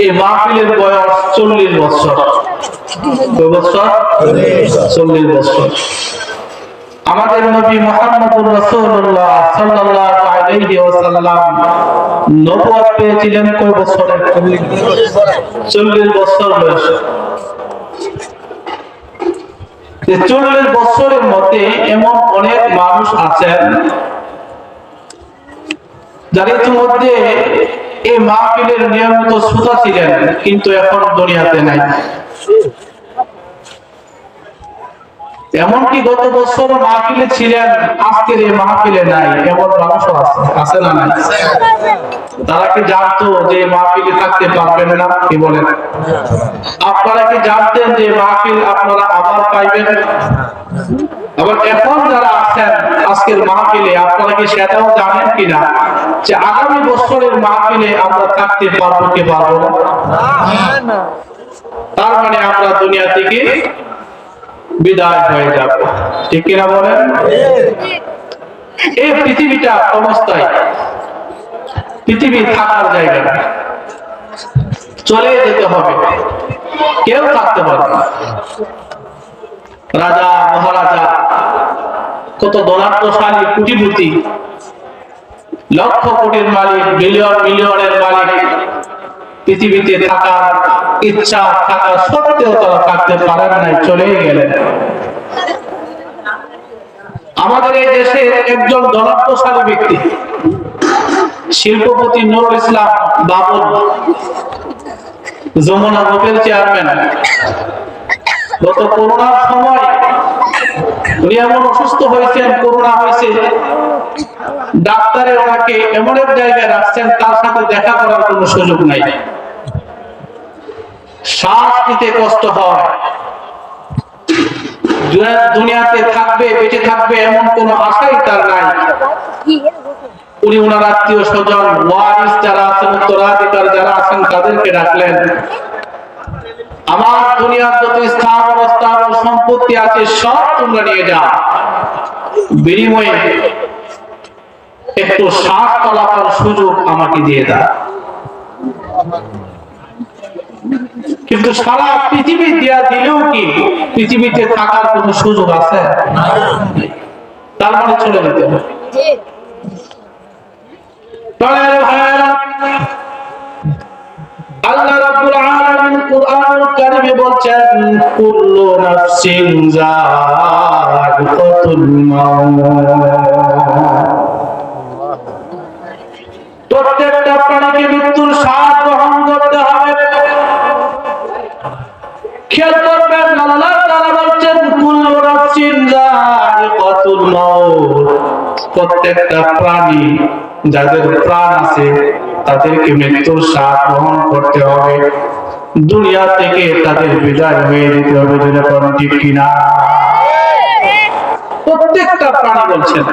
এই মাহফিলের বয়স 40 বছর। কয় বছর? 40 বছর। আমাদের নবী মুহাম্মদুর রাসূলুল্লাহ সাল্লাল্লাহু আলাইহি ওয়াসাল্লাম নবুয়ত পেয়েছিলেন কয় বছরে? 40 বছর বয়সে। 40 বছরের মধ্যে এমন অনেক মানুষ আছেন যারা ইতিমধ্যে এই মাহফিলের নিয়মিত শ্রোতা ছিলেন, কিন্তু এখন দুনিয়াতে নাই। এমনকি গত বছর মাহফিলে ছিলেন, আজকের এই মাহফিলে নাই, এমন মানুষও আছে না নাই? তারা কি জানতো যে মাহফিলে থাকতে পারবেন না? কি বলেন? আপনারা কি জানতেন যে মাহফিল আপনারা আবার পাইবেন? আবার এখন যারা আছেন আজকের মাহফিলে, আপনারা কি সেটাও জানেন কিনা যে আগামী বছরের মাহফিলে আমরা থাকতে পারবো কি পারবো না? তার মানে আমরা দুনিয়া থেকে বিদায় হয়ে যাব, ঠিক কিনা বলেন? এই পৃথিবীটা অবস্থায়, পৃথিবী থাকার জায়গা না, চলে যেতে হবে, কেউ থাকতে পারবে না। রাজা মহারাজা, কত ধনাঢ্যশালী, কোটিপতি, লক্ষ কোটির মালিক, বিলিয়ন মিলিয়নের মালিক, পৃথিবীতে থাকার ইচ্ছা থাকা সত্ত্বেও তারা থাকতে পারেন নাই, চলে গেলেন। আমাদের এই দেশে একজন ধনাঢ্যশালী ব্যক্তি, শিল্পপতি নুরুল ইসলাম বাবুল, যমুনা গ্রুপের চেয়ারম্যান, গত করোনার সময় উনি এমন অসুস্থ হয়েছেন, করোনা হয়েছে, ডাক্তারে ওনাকে এমন এক জায়গায় রাখছেন তার সাথে দেখা করার কোনো সুযোগ নাই। শ্বাস নিতে কষ্ট হয়, দুনিয়াতে থাকবে, বেঁচে থাকবে এমন কোনো আশাই তার নাই। উনি ওনার আত্মীয় স্বজন, ওয়ারিস যারা আছেন, উত্তরাধিকার যারা আছেন, তাদেরকে ডাকলেন, আমার দুনিয়ার যত স্থান অবস্থান ও সম্পত্তি আছে সব তোমরা নিয়ে যাও, বিনিময়ে একটু শ্বাস চলাচল সুযোগ আমাকে দিয়ে দাও। কিন্তু সারা পৃথিবী দেয়া দিলেও কি পৃথিবীতে থাকার কোন সুযোগ আছে? তার মানে চলে যেতে হবে। আল্লাহ রাব্বুল আলামিন কুরআনুল কারীমে বলছেন, কুল্লু নাফসিন যায়িকাতুল মাউত, প্রত্যেকটা প্রাণীকে মৃত্যুর স্বাদ গ্রহণ করতে হবে। খেয়াল করবেন, আল্লাহ তাআলা বলছেন কুল্লু নাফসিন যায়িকাতুল মাউত, প্রত্যেকটা প্রাণী যাদের প্রাণ আছে তাদেরকে মৃত্যুর স্বাদ গ্রহণ করতে হবে, দুনিয়া থেকে তাদের বিদায় হয়ে যেতে হবে। যেরকম ঠিক কিনা? প্রত্যেকটা প্রাণী বলছেন।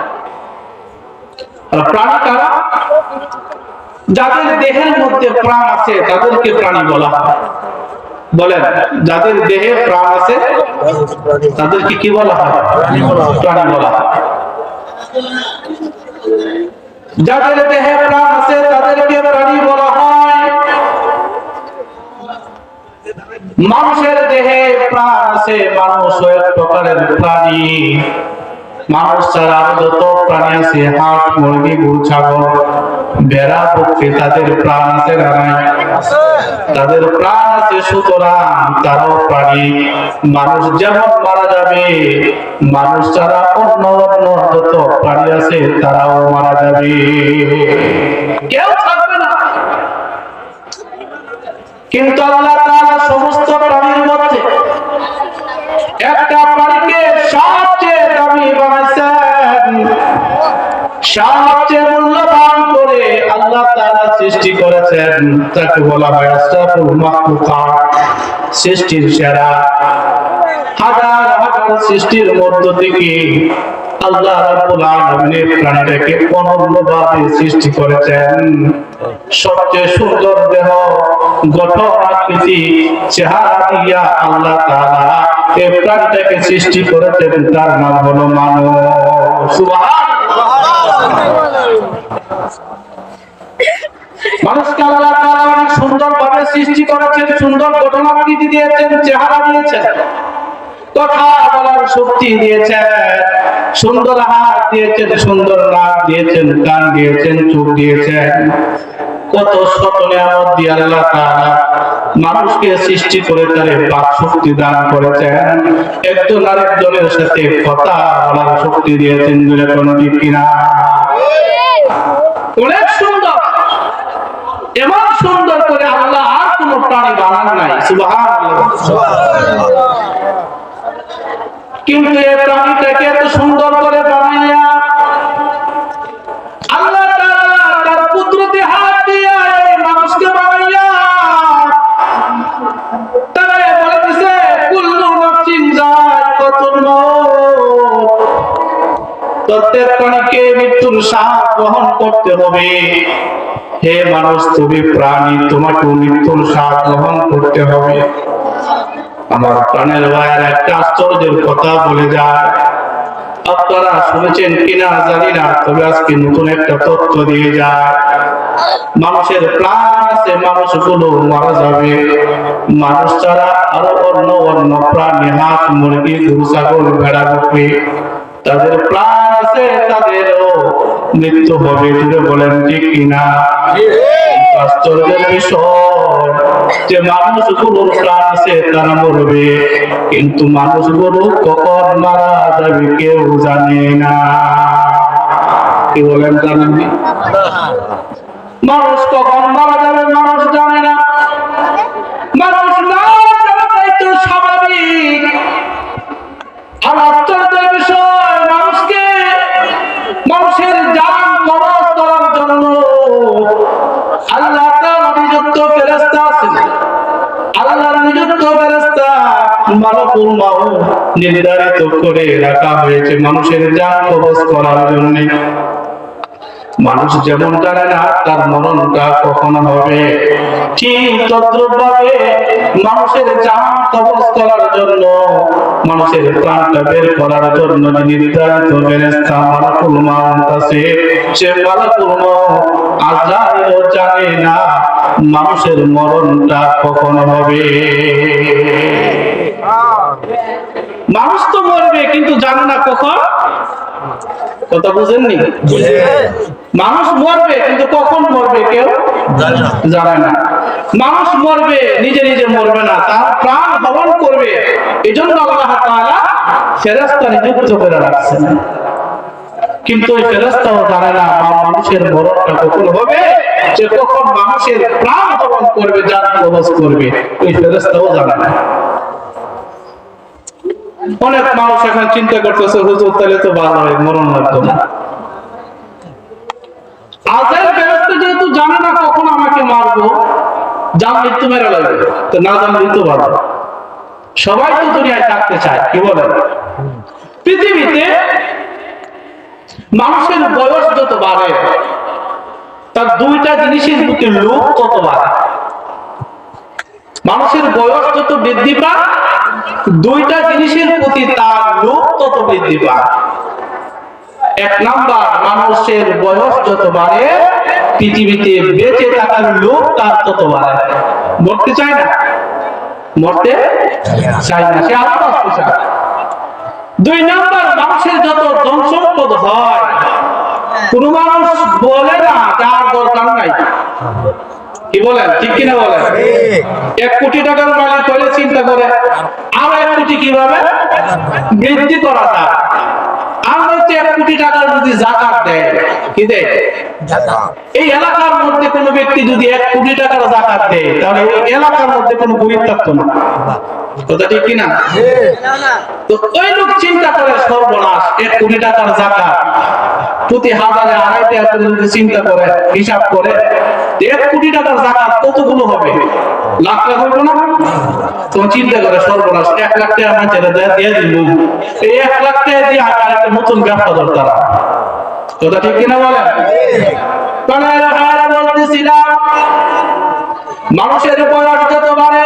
প্রাণী কারা? যাদের দেহের মধ্যে প্রাণ আছে তাদেরকে প্রাণী বলা হয়। বলেন, যাদের দেহে প্রাণ আছে তাদেরকে কি বলা হয়? প্রাণী বলা হয়। যাদের দেহে প্রাণ আছে তাদেরকে প্রাণী বলা হয়। মানুষের দেহে প্রাণ আছে, মানুষ এক প্রকারের প্রাণী। মানুষ ছাড়া যত প্রাণী আছে, হাঁস, মুরগি, গরু, ছাগল, ভেড়া, বকরি, তাদের প্রাণ আছে না নাই? তাদের প্রাণ আছে, সুতরাং তারাও প্রাণী। মানুষ যেমন মারা যাবে, মানুষ ছাড়া অন্য অন্য যত প্রাণী আছে তারাও মারা যাবে, কেউ থাকবে না। কিন্তু আল্লাহ তাআলা সমস্ত প্রাণীর মধ্যে একটা প্রাণীকে সবচেয়ে দামি বানাইছেন, সবচেয়ে মূল্যবান করে আল্লাহ তাআলা সৃষ্টি করেছেন। তাকে বলা হয় আশরাফুল মাখলুকাত, সৃষ্টির সেরা। হাজার হাজার সৃষ্টির মধ্য থেকে আল্লাহ রাব্বুল আলামিন প্রাণীটাকে অনন্যভাবে সৃষ্টি করেছেন। সবচেয়ে সুন্দর দেহ, গঠন, আকৃতি, চেহারা দিয়া আল্লাহ তাআলা এই প্রাণীটাকে সৃষ্টি করেছেন, তার নাম হলো মানব। সুবহানাল্লাহ। মানুষকে আল্লাহ তাআলা অনেক সুন্দরভাবে সৃষ্টি করেছেন, সুন্দর গঠনাকৃতি দিয়েছেন, চেহারা দিয়েছেন, কথা বলার শক্তি দিয়েছেন, সুন্দর হাত দিয়েছেন, সুন্দর নাক দিয়েছেন, কান দিয়েছেন, চোখ দিয়েছেন। কত শত নিয়ামত দিয়ে আল্লাহ তাআলা মানুষকে সৃষ্টি করে তারে বাক শক্তি দান করেছেন, একজন আরেকজনের সাথে কথা বলার শক্তি দিয়েছেন। কোন ঠিক কিনা? অনেক সুন্দর, এমন সুন্দর করে আল্লাহ আর কোন প্রাণী বানান নাই। সুবহানাল্লাহ। কিন্তু এই প্রাণীটাকে এত সুন্দর করে বানাইয়া আল্লাহ তাআলা তার কুদরতি হাত দিয়ে এই মানুষকে বানাইয়া তারা বলেছে কুল্লু নাফসিন যায়কাতুল মাউত, প্রত্যেক প্রাণীকে মৃত্যুর স্বাদ গ্রহণ করতে হবে। হে মানুষ, তুমি প্রাণী, তোমাকে মৃত্যুর স্বাদ গ্রহণ করতে হবে। আমার প্রাণের ভাইয়ের একটা আশ্চর্যের কথা বলে যায়, আপনারা শুনেছেন কিনা জানি না, তবে আজকে নতুন একটা তথ্য দিয়ে যায়। মানুষের প্রাণ আছে, মানুষগুলো মারা যাবে। মানুষ ছাড়া আরো অন্য অন্য প্রাণী, হাঁস, মুরগি, গরু, ছাগল, ভেড়া, বকরি, তাদের প্রাণ আছে, তাদেরও মৃত্যু হবে। বলেন ঠিক কিনা? আশ্চর্যের বিষয় যে মানুষগুলোর প্রাণ আছে, তারা মরবে, কিন্তু মানুষগুলো কখন মারা যাবে কেউ জানে না। কি বলেন? জানেন? মানুষ কখন মারা যাবে মানুষ জানে না। মানুষ না জানাটাই তো স্বাভাবিক। আর আশ্চর্যের বিষয়, মানুষকে মানুষের জান কবজ করার জন্য আল্লাহ তাআলা নিযুক্ত ফেরেশতা আছেন। আল্লাহর নিযুক্ত ফেরেশতা মালাকুল মাউত নির্ধারিত করে রাখা হয়েছে মানুষের জান কবজ করার জন্য। মানুষ যেমন জানে না তার মরণটা কখন হবে, ঠিক তদ্রূপভাবে মানুষের জান কবজ করার জন্য, মানুষের প্রাণটা বের করার জন্য নির্ধারিত ফেরেশতা মালাকুল মাউত আছে। সে মালাকুল মাউত আজরাইলও জানে না মানুষের মরণটা কখন হবে। মানুষ তো মরবে, কিন্তু জানে না কখন। কথা বুঝেননি? মানুষ মরবে, কিন্তু কখন মরবে কেউ জানে না। মানুষ মরবে, নিজে নিজে মরবে না, তার প্রাণ হরণ করবে। এই জন্য আল্লাহ তাআলা ফেরেশতা নিযুক্ত করে রাখছেন। কিন্তু ওই ফেরেশতাও জানে না মানুষের মরণটা কখন হবে, যে কখন মানুষের প্রাণ হরণ করবে, জান কবজ করবে, ওই ফেরেশতাও জানে না। অনেক মানুষ এখন চিন্তা করতেছে, হুজুর তাহলে তো ভালো হয়, মরণ লাগতো না। আজের ফেরেশতা যেহেতু জানে না কখন আমাকে মারবো, জান মৃত্যু মেরে লাগবে, তো না জানলে তো ভালো। সবাই তো দুনিয়ায় থাকতে চায়। কি বলেন? পৃথিবীতে মানুষের বয়স যত বাড়ে, তার দুইটা জিনিসের প্রতি লোভ তত বাড়ে। মানুষের বয়স যত বৃদ্ধি পায়, দুইটা জিনিসের প্রতি তার লোভ তত বৃদ্ধি পায়। এক নাম্বার, মানুষের বয়স যত বাড়ে, পৃথিবীতে বেঁচে থাকার লোভ তার তত বাড়ে। মরতে চায় না, মরতে চায় না, সে আরো বাঁচতে চায়। দুই নাম্বার, মানুষের যত ধন সম্পদ হয়, কোন মানুষ বলে না যার দরকার নাই। কি বলেন? ঠিক কিনা বলেন? 1 কোটি টাকার মালিক হলে চিন্তা করে আরো 1 কোটি কিভাবে বৃদ্ধি করা যায়। আমরা তো 1 কোটি টাকার যদি যাকাত দেয়, কি দেয়? এই এলাকার মধ্যে কোন ব্যক্তি যদি 1 কোটি টাকার যাকাত দেয়, তাহলে এই এলাকার মধ্যে কোনো গরিব থাকতো না। কথা ঠিক কিনা? তো ওই লোক চিন্তা করে সর্বনাশ, 1 কোটি টাকার যাকাত প্রতি হাজারে 2.5 টাকা যদি চিন্তা করে, হিসাব করে, 1 কোটি টাকার যাকাত কতগুলো হবে? লাখ লাখ হবে না? তো চিন্তা করে সর্বনাশ, 1 লাখ টাকা মানুষেরা দিয়ে দিল, এই 1 লাখ টাকা দিয়ে আর একটা নতুন ব্যবসা দরকার। কথা ঠিক কিনা বলেন? বলতেছিলাম, মানুষের বয়স যত বাড়ে,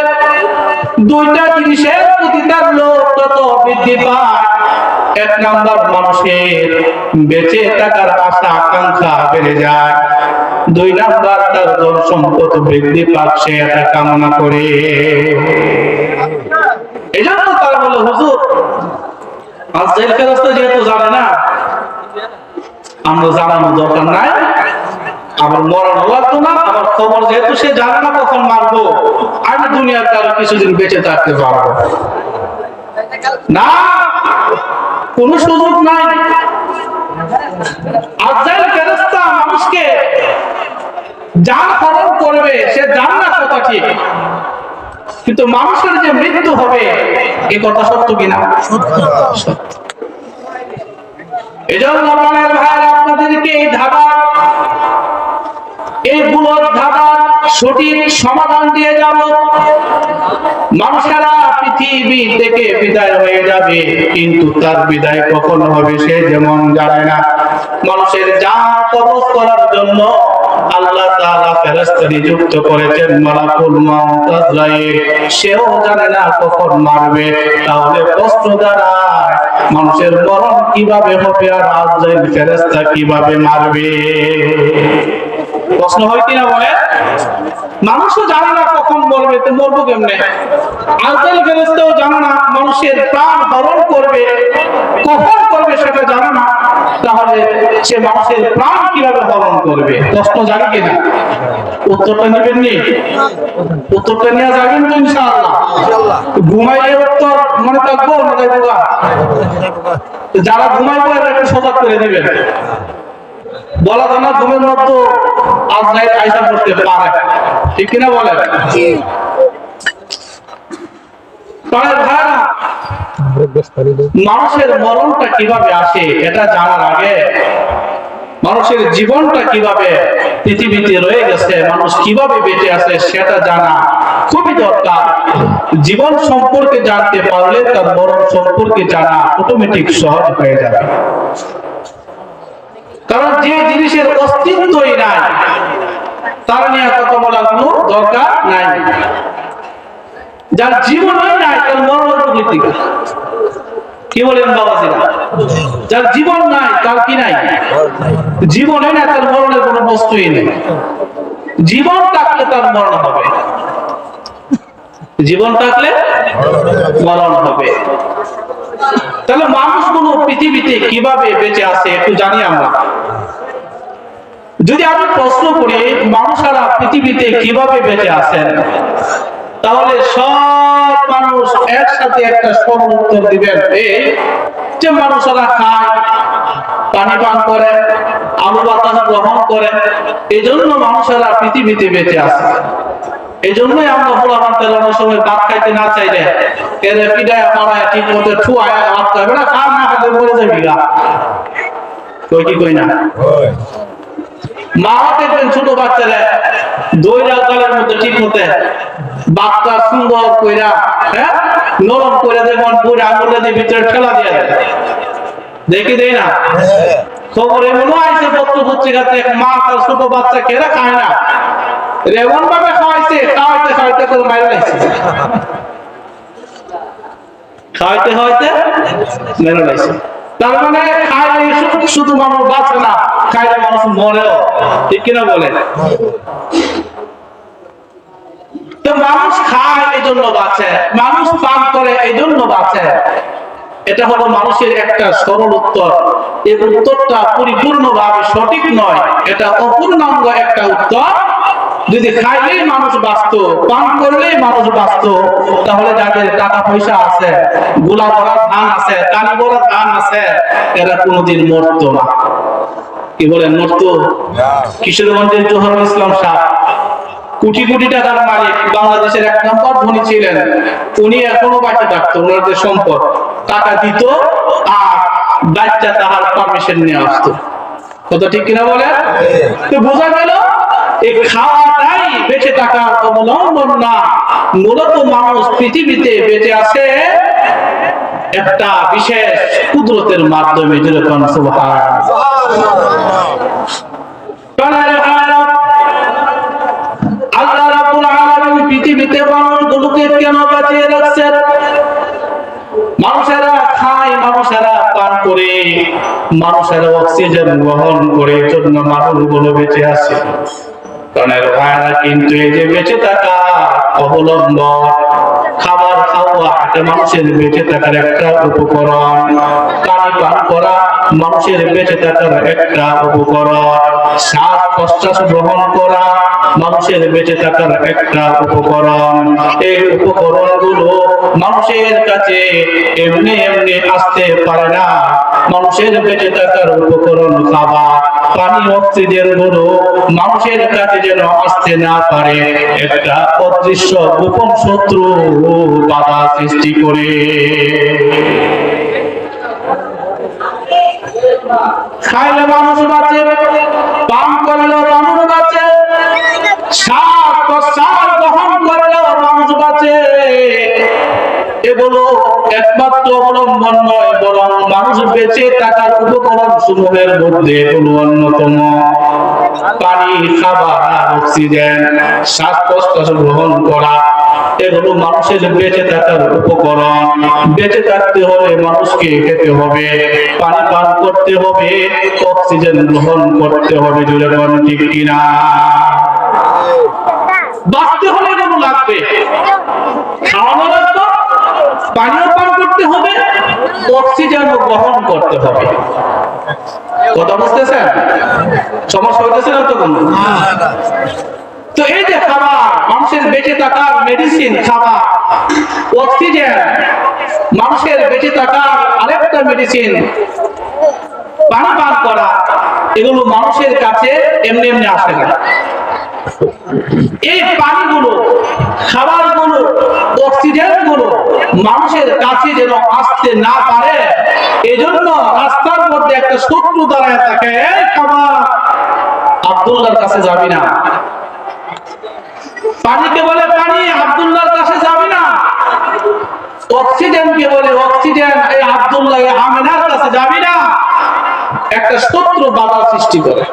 দুইটা জিনিসের প্রতি তার লোভ তত বৃদ্ধি পায়। 1 নাম্বার, মানুষের বেঁচে থাকার আশা আকাঙ্ক্ষা বেড়ে যায়। দুই নাম্বার তার ধন সম্পদ বৃদ্ধি পাক সে এটা কামনা করে। এজন্য তারা বলে হুজুর আজরাইল ফেরেশতা যেহেতু জানে না, আমরা জানানো দরকার নাই, আবার মরণ লাগতো না, আবার খবর যেহেতু সে জানে না কখন মারবো, আমি দুনিয়াতে আরো কিছুদিন বেঁচে থাকতে পারবো না, কোনো সুযোগ নাই। আজরাইল ফেরেশতা মানুষকে জান হরণ করবে, সে জানে না কথা ঠিক, কিন্তু মানুষের যে মৃত্যু হবে এ কথা সত্য কিনা? সত্য। এজন্য প্রাণের ভাইরা আপনাদেরকে এই ধাঁধা, এই বুলদ ধাঁধা সঠিক সমাধান দিয়ে যাব। মানুষেরা পৃথিবী থেকে বিদায় হয়ে যাবে, কিন্তু তার বিদায় কখন হবে সে যেমন জানে না। মানুষের জান কবজ করার জন্য আল্লাহ তাআলা ফেরেশতা নিযুক্ত করেছেন মালাকুল মাউত আজরাইল, সেও জানে না কখন মারবে। তাহলে প্রশ্ন দাঁড়ায়, মানুষের মরণ কিভাবে হবে আর আজরাইল ফেরেশতা কিভাবে মারবে? প্রশ্ন হয় কিনা বলে? মানুষও জানে না কখন মরবে, তো মরবো কেমনে? আজরাইল ফেরেশতাও জানে না মানুষের প্রাণ হরণ করবে, কখন করবে সেটা জানে না, তাহলে সে মানুষের প্রাণ কিভাবে হরণ করবে? প্রশ্ন জানে কিনা? উত্তরটা নেবেন নি? উত্তরটা নিয়ে যাবেন তো ইনশাআল্লাহ? ঘুমাইলে উত্তর মনে থাকবো না থাকবো? যারা ঘুমাইবো এরা একটু সজাগ করে দিবেন। বলা যায় না ঘুমের মধ্যে আজরাইল আইসা করতে পারে, ঠিক কিনা বলেন? মানুষের মরণটা কিভাবে আসে এটা জানার আগে মানুষের জীবনটা কিভাবে পৃথিবীতে রয়ে গেছে, মানুষ কিভাবে বেঁচে আছে সেটা জানা খুবই দরকার। জীবন সম্পর্কে জানতে পারলে তার মরণ সম্পর্কে জানা অটোমেটিক সহজ হয়ে যাবে। কারণ যে জিনিসের অস্তিত্বই নাই তার নিয়ে কথা বলার কোনো দরকার নাই। যার জীবনই নাই তার মরণ উপনীত। কি বলেন বাবাজিরা? যার জীবন নাই তার কি নাই? জীবনই নাই, তার মরণের কোনো বস্তুই নেই। জীবন থাকলে তার মরণ হবে, জীবন থাকলে মরণ হবে। তাহলে মানুষগুলো পৃথিবীতে কিভাবে বেঁচে আছে একটু জানি আমরা। যদি আমি প্রশ্ন করি মানুষেরা পৃথিবীতে কিভাবে বেঁচে আছেন, তাহলে সব মানুষ একসাথে একটা সরল উত্তর দিবেন, যে মানুষেরা খায়, পানি পান করে, আলো বাতাস গ্রহণ করে, এই জন্য মানুষেরা পৃথিবীতে বেঁচে আছে। এই জন্যই আমরা পোলাপান তেলানোর সময় ভাত খাইতে না চাইলে এদের পিঠায় পাড়ায় ঠিক মতো ঠুয়ায় ভাত খাবে না, খান না খাতে মরে যাবি গা। কই কি কই না? মা দেখবেন ছোট বাচ্চারা দইরা গালের মধ্যে ঠিক মতে বাচ্চা সুন্দর কইরা, হ্যাঁ, নরম করে দেখবেন পুরো আঙুলে দিয়ে ভিতরে ঠেলা দিয়ে দেখি দেয় না। খবর এমন আইছে পত্র পত্রিকাতে, মা তার ছোট বাচ্চা কেরা খায় না, এমন ভাবে খাওয়াইছে, খাওয়াইতে খাওয়াইতে করে মাইরা লাইছে, খাওয়াইতে খাওয়াইতে মেরে লাইছে। তার মানে খাইলে শুধু মানুষ বাঁচে না, খাইলে মানুষ মরেও, ঠিক কিনা বলে? তো মানুষ খায় এই জন্য বাঁচে, মানুষ পান করে এই জন্য বাঁচে। এটা হলো মানুষের একটা সরল উত্তর। এই উত্তরটা পরিপূর্ণভাবে সঠিক নয়, এটা অপূর্ণাঙ্গ একটা উত্তর। যদি খাইলেই মানুষ বাঁচত, পান করলেই মানুষ বাঁচত, তাহলে যাদের টাকা পয়সা আছে, গোলা ভরা ধান আছে, কানি ভরা ধান আছে, এরা কোনোদিন মরতো না। কি বলেন, মরতো? কিশোরগঞ্জের জোহরুল ইসলাম শাহ কোটি কোটি টাকার মালিক, বাংলাদেশের 1 নম্বর ধনী ছিলেন। উনি এখনো বাঁচে থাকতো, ওনার যে সম্পদ টাকা দিত আর বাচ্চা তাহার পারমিশন নিয়ে আসতো। কথা ঠিক কিনা বলে? তো বোঝা গেল এই খাওয়াটাই বেঁচে থাকার অবলম্বন না। মূলত মানুষ পৃথিবীতে বেঁচে আছে একটা বিশেষ কুদরতের মাধ্যমে, যেরকম আল্লাহ রাব্বুল আলামিন পৃথিবীতে মানুষগুলোকে কেন বাঁচিয়ে রাখছেন? মানুষেরা খায়, মানুষেরা পান করে মানুষের অক্সিজেন গ্রহণ করে জন্য মানুষগুলো বেঁচে আছে। কারণের ভাইরা কিন্তু এই যে বেঁচে থাকা অবলম্বন খাবার খাওয়া এটা মানুষের বেঁচে থাকার একটা উপকরণ, পানি পান করা মানুষের বেঁচে থাকার একটা উপকরণ, শ্বাস প্রশ্বাস গ্রহণ করা মানুষের বেঁচে থাকার একটা উপকরণ। এই উপকরণগুলো মানুষের কাছে এমনি এমনি আসতে পারে না। মানুষের বেঁচে থাকার উপকরণ খাবার পানি অক্সিজেন গুলো মানুষের কাছে যেন আসতে না পারে একটা অদৃশ্য গোপন শত্রু বাধা সৃষ্টি করে। খাইলে মানুষ বাঁচে, পান করলে মানুষ বাঁচে, শ্বাস প্রশ্বাস গ্রহণ করলে মানুষ বাঁচে। এগুলো একমাত্র অবলম্বন নয়, বরং মানুষ বেঁচে থাকার উপকরণ সমূহের মধ্যে এগুলো অন্যতম। পানি, খাবার, অক্সিজেন, শ্বাস প্রশ্বাস গ্রহণ করা এগুলো মানুষের বেঁচে থাকার উপকরণ। বেঁচে থাকতে হলে মানুষকে খেতে হবে, পানি পান করতে হবে, অক্সিজেন গ্রহণ করতে হবে। জোরে বলেন ঠিক কিনা? বাঁচতে হলে এগুলো লাগবে, খাওয়ানো লাগবে, পানিও পান করতে হবে, অক্সিজেন গ্রহণ করতে হবে। কথা বুঝতেছেন? সমস্যা হইতেছে না তো কোনো? তো এই যে খাবার মানুষের বেঁচে থাকার মেডিসিন, খাবার অক্সিজেন মানুষের বেঁচে থাকার আরেকটা মেডিসিন, পানি পান করা এগুলো মানুষের কাছে এমনি এমনি আসে না। এই পানিগুলো, খাবারগুলো, অক্সিজেন গুলো মানুষের কাছে যেন আসতে না পারে, এজন্য রাস্তার মধ্যে একটা শত্রু দাঁড়ায় থাকে, এই খাবার আব্দুল্লাহর কাছে যাবি না। পানিকে বলে পানি, আব্দুল্লাহর কাছে যাবি না। অক্সিজেনকে বলে অক্সিজেন, এই আব্দুল্লাহ আমিনার কাছে যাবি না। একটা শত্রু বাধা সৃষ্টি করে।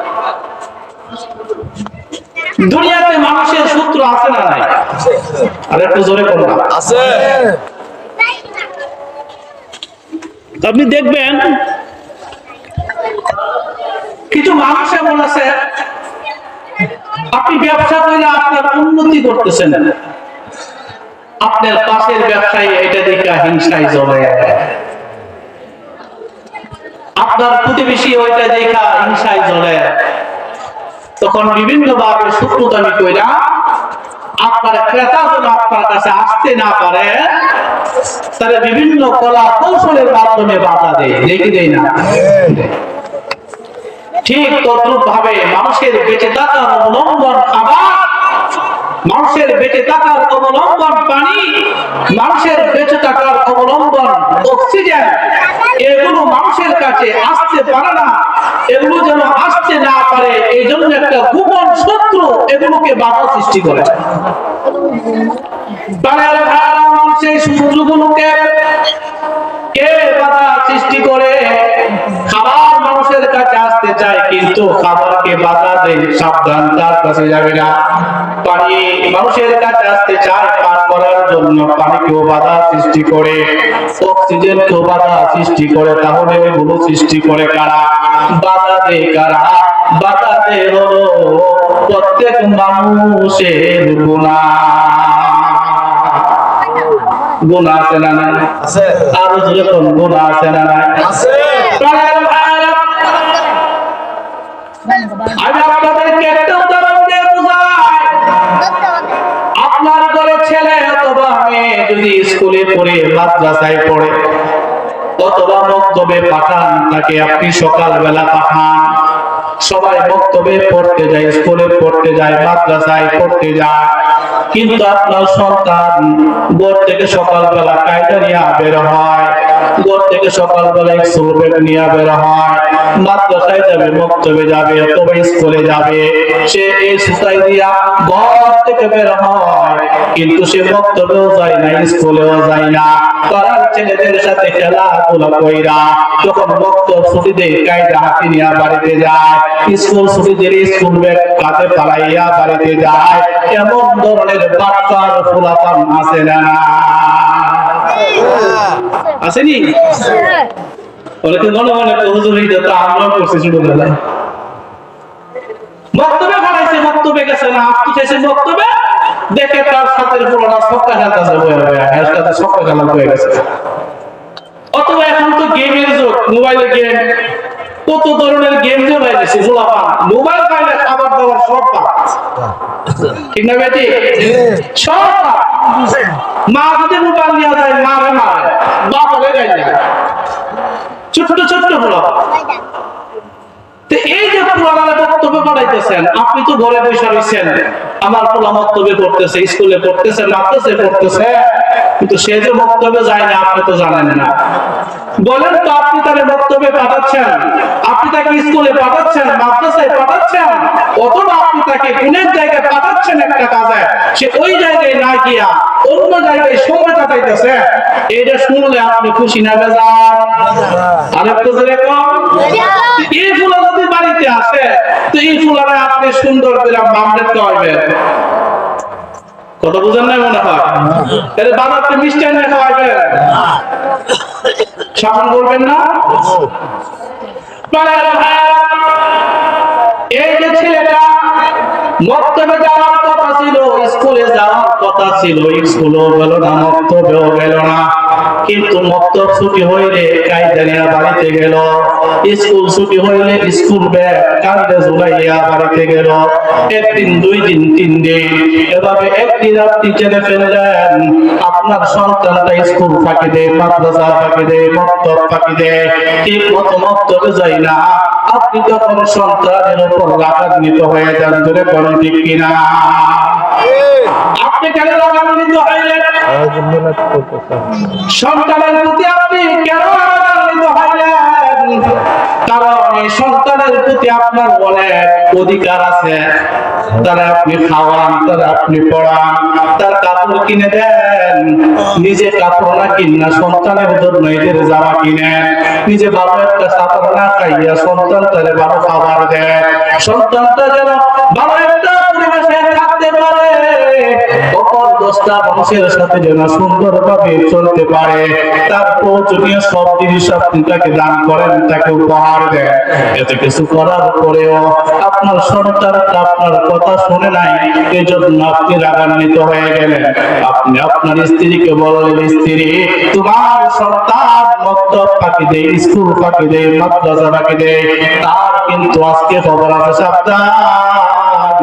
দুনিয়াতে মানুষের শত্রু আছে না নাই? আর একটু জোরে বলুন আছে। আপনি দেখবেন কিছু মানুষ এমন আছে, আপনি ব্যবসা করে আপনার উন্নতি করতেছেন, আপনার পাশের ব্যবসায়ী এটা দেখে হিংসায় জ্বলে, আপনার প্রতিবেশী ওইটা দেখা হিংসায় জ্বলে। তখন বিভিন্ন ভাবে শত্রুতামি কইরা আপনার ক্রেতা যেন আপনার কাছে আসতে না পারে, তারা বিভিন্ন কলা কৌশলের মাধ্যমে বাধা দেয়। দেখি দেয় না? ঠিক তদ্রুপ ভাবে মানুষের বেঁচে থাকার অবলম্বন খাবার, মানুষের বেঁচে থাকার অবলম্বন পানি, মানুষের বেঁচে থাকার অবলম্বন অক্সিজেন, এগুলো মানুষের কাছে আসতে পারে না। এগুলো যেন আসতে না পারে এই জন্য একটা গোপন শত্রু এগুলোকে বাধা সৃষ্টি করে। সেই শত্রুগুলোকে কে বাধা সৃষ্টি করে? খাবার মানুষের কাছে আসতে চায়, কিন্তু খাবারকে বাধা দেয়, সাবধান, তার কাছে যাবে না। পানি মানুষের কাছে আসতে চায় পান করার জন্য, পানিকেও বাধা সৃষ্টি করে, অক্সিজেনকেও বাধা সৃষ্টি করে। তাহলে এগুলো সৃষ্টি করে কারা? বাধা দেয় কারা? বাধা দেয় হলো প্রত্যেক মানুষের গুনাহ। গুনাহ আছে না নাই? আছে। আরো জোরে কোন গুনাহ আছে না নাই? আছে। আমি আপনাদেরকে একটা উদাহরণ দিয়ে বুঝাই। আপনার ঘরে ছেলে অথবা মেয়ে যদি স্কুলে পড়ে, মাদ্রাসায় পড়ে, অথবা মক্তবে পাঠান, তাকে আপনি সকালবেলা পাঠান, সবাই মক্তবে পড়তে যায়, স্কুলে পড়তে যায়, মাদ্রাসায় পড়তে যায়, কিন্তু আপনার সন্তান ঘর থেকে সকালবেলা কায়দা নিয়ে বের হয়, ঘর থেকে সকালবেলা স্কুল ব্যাগ নিয়ে বের হয়, মাদ্রাসায় যাবে, মক্তবে যাবে, অথবা স্কুলে যাবে, সে এই সুতাই দিয়া ঘর থেকে বের হয়, কিন্তু সে মক্তবেও যায় না, স্কুলেও যায় না, পাড়ার ছেলেদের সাথে খেলাধুলা কইরা যখন মক্তব ছুটি দেয় কায়দা হাতে নিয়ে বাড়িতে যায়, স্কুল ছুটি দিলে স্কুল ব্যাগ কাঁধে পালাইয়া বাড়িতে যায়। এমন ধরনের বাচ্চার ফুলাপান আছে না? আসেনি? অনেকে মনে মনে হুজুর এইটা তো আমরাও করছি ছোটবেলায়। বক্তব্যে বানাইছে, বক্তব্যে গেছে না, আপনি চাইছে বক্তব্যে দেখে তার সাথে পুরোটা সবটা খেলতেছে, এর সাথে সবটা খেলা হয়ে গেছে। অথবা এখন তো গেমের যুগ, মোবাইলে গেম, কত ধরনের গেম যে বাইরেছে, মোবাইল পাইলে খাবার দাবার সব ঠিক না বেটি? সব মা যদি মোবাইল নিয়ে যায় মারে মারে, বাপ হয়ে যায় না, ছোট্ট ছোট্ট বলা। তো এই যে পুরাণের বক্তব্য বাড়াইতেছেন, আপনি তো ঘরে বসে রয়েছেন, আমার পোলা বক্তব্য করতেছে, স্কুলে পড়তেছে, মাদ্রাসায় পড়তেছে, কিন্তু সে যে বক্তব্যে যায় না আপনি তো জানেন না। বলেন তো, আপনি তাকে বক্তব্যে পাঠাচ্ছেন, আপনি তাকে স্কুলে পাঠাচ্ছেন, মাদ্রাসায় পাঠাচ্ছেন, অথবা আপনি তাকে কোন জায়গায় পাঠাচ্ছেন একটা কাজে, সে ওই জায়গায় না গিয়া অন্য জায়গায় সময় কাটাইতেছে, এটা শুনলে আপনি খুশি না বেজার? আরেকটু জোরে কম। এই ফুলা যদি বাড়িতে আসে, তো এই ফুলারে আপনি সুন্দর করে বামড়ে খাওয়াইবেন, কথা বুঝেন না মনে হয়? তাহলে বাবাকে মিষ্টি এনে খাওয়াইবেন, শাসন করবেন না? এই যে ছেলেটা মক্তবে যাওয়ার কথা ছিল, স্কুলে যাওয়ার কথা ছিল, স্কুলও গেল না, মক্তবেও গেল না, কিন্তু মক্তব ছুটি হইলে কায়দানিয়া বাড়িতে গেল, স্কুল ছুটি হইলে স্কুল ব্যাগ কাঁধে ঝুলাইয়া বাড়িতে গেল। একদিন, 2 দিন, 3 দিন, এভাবে একদিন আপনি ছেড়ে ফেললেন, আপনার সন্তানটা স্কুল ফাঁকি দেয়, মাদ্রাসা ফাঁকি দেয়, মক্তব ফাঁকি দেয়, ঠিক মতো মক্তবে যায় না, আপনি তখন সন্তানের উপর রাগান্বিত হয়ে যান। ধরে বলেন ঠিক কিনা? আপনি কেন রাগান্বিত হইলেন? সন্তানের প্রতি আপনি কেন রাগান্বিত হইলেন? কারণ এই সন্তানের প্রতি আপনার অনেক অধিকার আছে। তারা আপনি খাওয়ান, তারা আপনি পড়ান, তার কাপড় কিনে দেন, নিজে কাপড় না কিনা সন্তানের জন্য এদের জামা কিনেন, নিজে ভালো একটা কাপড় না খাইয়া সন্তান তারে ভালো খাবার দেন, সন্তানটা যেন ভালো একটা পরিবেশে থাকতে পারে, অপর 10টা মানুষের সাথে যেন সুন্দরভাবে চলতে পারে, তার প্রয়োজনীয় সব জিনিস আপনি তাকে দান করেন, তাকে উপহার দেন। এত কিছু করার পরেও আপনার সন্তানটা আপনার কথা শুনে নাই, এই জন্য আপনি রাগান্বিত হয়ে গেলেন। আপনি আপনার স্ত্রীকে বললেন, স্ত্রী, তোমার সন্তান মক্তব ফাঁকি দেয়, স্কুল ফাঁকি দেয়, মাদ্রাসা ফাঁকি দেয়, তার কিন্তু আজকে খবর আছে, সাবধান,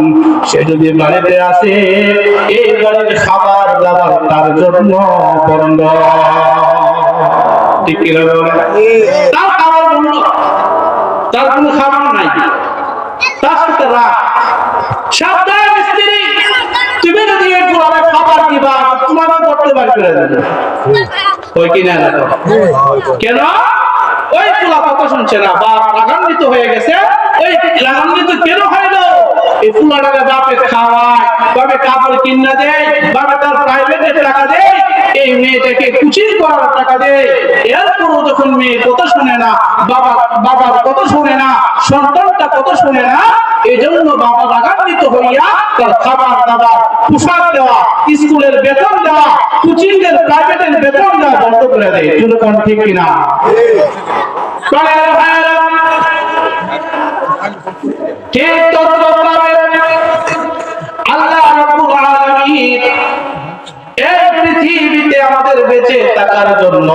সে যদি বাড়িতে আসে এই বাড়ির খাবার দাবার তার জন্য বন্ধ। ঠিক কি বলে? তার খাবার বন্ধ, তার কোনো খাবার নাই, তার সাথে রাগ। সাবধান স্ত্রী, তুমি যদি এই পুরানো খাবার দিবা তোমার করতে বাড়ি করে দেবে, ওই কিনা কেন? ওই পোলা কথা শুনছে না, বাপ রাগান্বিত হয়ে গেছে। ওই রাগান্বিত কেন হইলো? এই পোলাটাকে বাপে খাওয়ায়, বাপে কাপড় কিনা দেয়, বাপে তার প্রাইভেটে টাকা দেয়, এই মেয়েটাকে কুচির করার টাকা দেয়, এরপরও যখন মেয়ে কথা শুনে না, বাবার কথা শুনে না, সন্তানটা কথা শুনে না, এই জন্য বাবা রাগান্বিত হইয়া তার খাবার দাবার, পোশাক দেওয়া, স্কুলের বেতন দেওয়া, কোচিংয়ের প্রাইভেটের বেতন দেওয়া বন্ধ করে দেয়। কোন ঠিক কিনা? ঠিক তদ্রুপভাবে আল্লাহ রাব্বুল আলামিন এই পৃথিবীতে আমাদের বেঁচে থাকার জন্য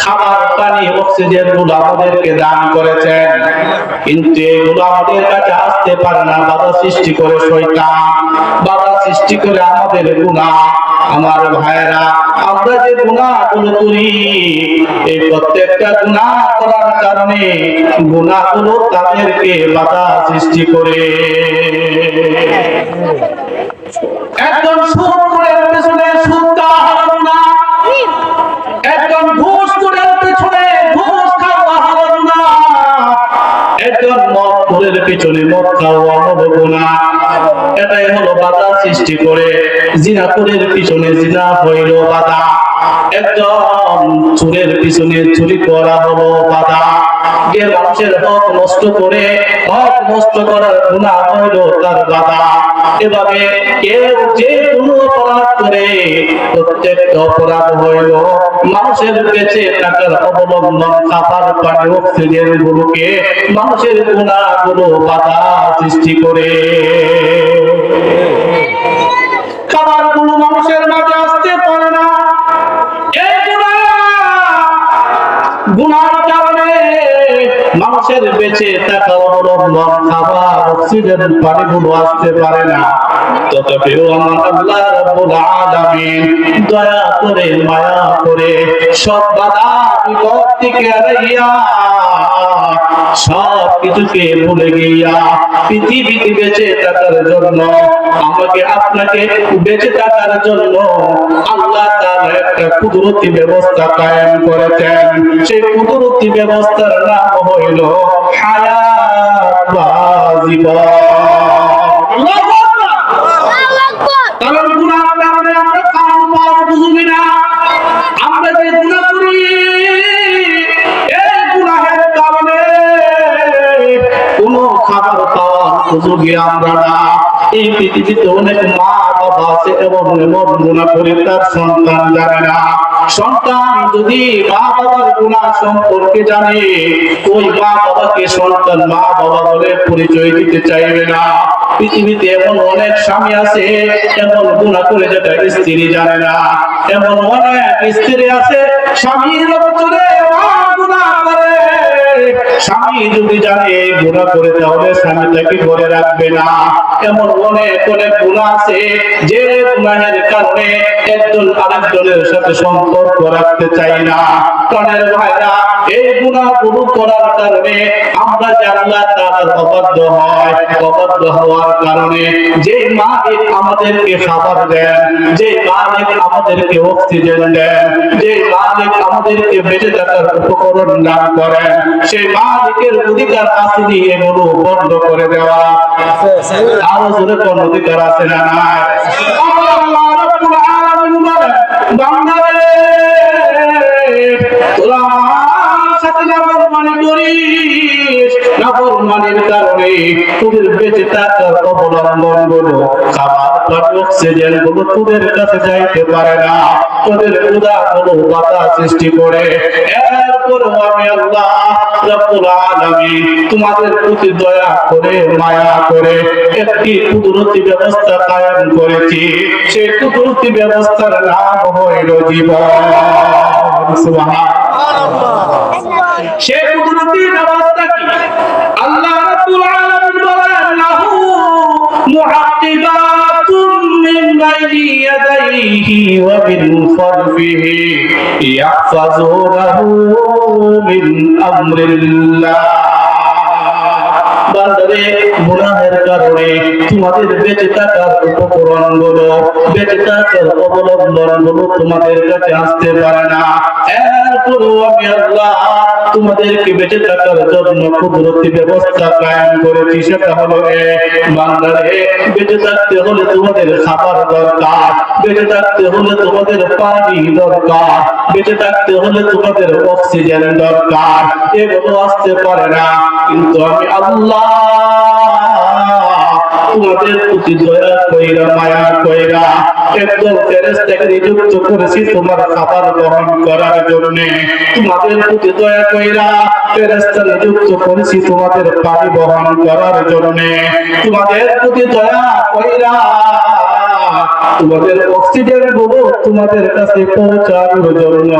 খাবার, পানি, অক্সিজেন গুলো আমাদেরকে দান করেছেন, কিন্তু এগুলো আমাদের কাছে আসতে পারে না, বাধা সৃষ্টি করে শয়তান, বাধা সৃষ্টি করে আমাদের গুনাহ। আমার ভাইরা, আমরা যে গুনাহগুলো করি, এই প্রত্যেকটা গুনাহ করার কারণে গুনাহগুলো তাদেরকে বাধা সৃষ্টি করে। একজন সুদের পেছনে সুদ খাওয়া হলো না, একজন ঘুষখোরের পেছনে ঘুষ খাওয়া হলো না, একজন মদখোরের পেছনে মদ খাওয়া হলো না। এটাই হলো বাধা সৃষ্টি করে। জিনাখোরের পিছনে জিনা হইল বাধা, একজন চোরের পিছনে চুরি করা হলো বাধা, যে মানুষের হক নষ্ট করে হক নষ্ট করার গুনাহ হইল তার বাধা। এভাবে কেউ যে কোনো অপরাধ করে প্রত্যেকটা অপরাধ হইল মানুষের বেঁচে থাকার অবলম্বন খাবার পানি অক্সিজেন গুলোকে মানুষের গুণাগুলো বাধা সৃষ্টি করে। খাবারগুলো মানুষের মাঝে আসতে পারে না। এই গুনার কারণে মানুষের বেঁচে থাকা অবলম্বন খাবার অক্সিজেন পানিগুলো আসতে পারে না। তথাপিও আমার আল্লাহ রাব্বুল আলামিন দয়া করে মায়া করে সব বাধা বিপদ থেকে এড়াইয়া সব কিছুকে ভুলে গিয়া পৃথিবীতে বেঁচে থাকার জন্য আমাকে আপনাকে বেঁচে থাকার জন্য আল্লাহ তাআলা একটা কুদরতি ব্যবস্থা কায়েম করেছেন। সেই কুদরতি ব্যবস্থার নাম হইল হায়াত বা জীবন। কারণ গুনার কারণে আমরা কারণ পাওয়ার বুঝি না। আমরা যে গুনাহ করি এই গুনাহের কারণে কোনো খাবার পাওয়ার সুযোগই আমরা না। এই পৃথিবীতে অনেক মা বাবা আছে এবং এমন গুনাহ করে তার সন্তান জানে না। সন্তান যদি মা বাবার গুনাহ সম্পর্কে জানে ওই মা বাবাকে সন্তান মা বাবা বলে পরিচয় দিতে চাইবে না। পৃথিবীতে এমন অনেক স্বামী আছে এমন গুনাহ করে যেটা স্ত্রী জানে না। এমন অনেক স্ত্রী আছে স্বামীর বদলে গুনাহ করে। স্বামী যদি জানে গুনাহ করে তাহলে স্বামী তাকে ঘরে রাখবে না। এমন অনেক অনেক গুনাহ আছে যে গুনাহের কারণে একজন আরেকজনের সাথে সম্পর্ক রাখতে চাই না। প্রাণের ভাইরা এই গুনাহগুলো করার কারণে আমরা যে আল্লাহ তাআলার অবাধ্য হয়, অবাধ্য হওয়ার কারণে যে মালিক আমাদেরকে খাবার দেন, যে মালিক আমাদেরকে অক্সিজেন দেন, যে মালিক আমাদেরকে বেঁচে থাকার উপকরণ দান করেন, সেই মালিকের অধিকার আসেনি এগুলো বন্ধ করে দেওয়া। আরো জোরে কোন অধিকার আছে না নাই? আল্লাহ রাব্বুল আলামিন বলেন বান্দারে তোরা সাথে নাফরমানি করিস, নাফরমানির কারণে তোদের বেঁচে থাকার অবলম্বন গুলো খাবার পানি অক্সিজেন গুলো তোদের কাছে যাইতে পারে না। তোদের ক্ষুধাগুলো বাধা সৃষ্টি করে। এরপরও আমি আল্লাহ রাব্বুল আলামিন তোমাদের প্রতি দয়া করে মায়া করে একটি কুদরতি ব্যবস্থা কায়েম করেছি। সেই কুদরতি ব্যবস্থার নাম হইল জীবন। সুবহানাল্লাহ। সেই কুদরতি ব্যবস্থা কি? আল্লাহ রাব্বুল আলামিন বলেন লাহু মুআক্কিবাতুন মিন বাইনি ইয়াদাইহি ওয়া মিন খালফিহি ইয়াহফাযুনাহু মিন আমরিল্লাহ। বান্দারে গুনাহের কারণে তোমাদের বেঁচে থাকার উপকরণ গুলো, বেঁচে থাকার অবলম্বন গুলো তোমাদের কাছে আসতে পারে না। এরপরও আমি আল্লাহ তোমাদেরকে বেঁচে থাকার জন্য কুদরতি ব্যবস্থা কায়েম করেছি। সেটা হলো বান্দারে বেঁচে থাকতে হলে তোমাদের খাবার দরকার, বেঁচে থাকতে হলে তোমাদের পানি দরকার, বেঁচে থাকতে হলে তোমাদের অক্সিজেন দরকার। এগুলো আসতে পারে না, কিন্তু আমি আল্লাহ তোমাদের প্রতি দয়া কইরা মায়া কইরা একদম ফেরেশতাকে নিযুক্ত করেছি তোমার খাবার গ্রহণ করার জন্য। তোমাদের প্রতি দয়া কইরা ফেরেশতা নিযুক্ত করেছি তোমাদের পানি বহন করার জন্য। তোমাদের প্রতি দয়া কইরা তোমাদের অক্সিজেন গুলো তোমাদের কাছে পৌঁছানোর জন্য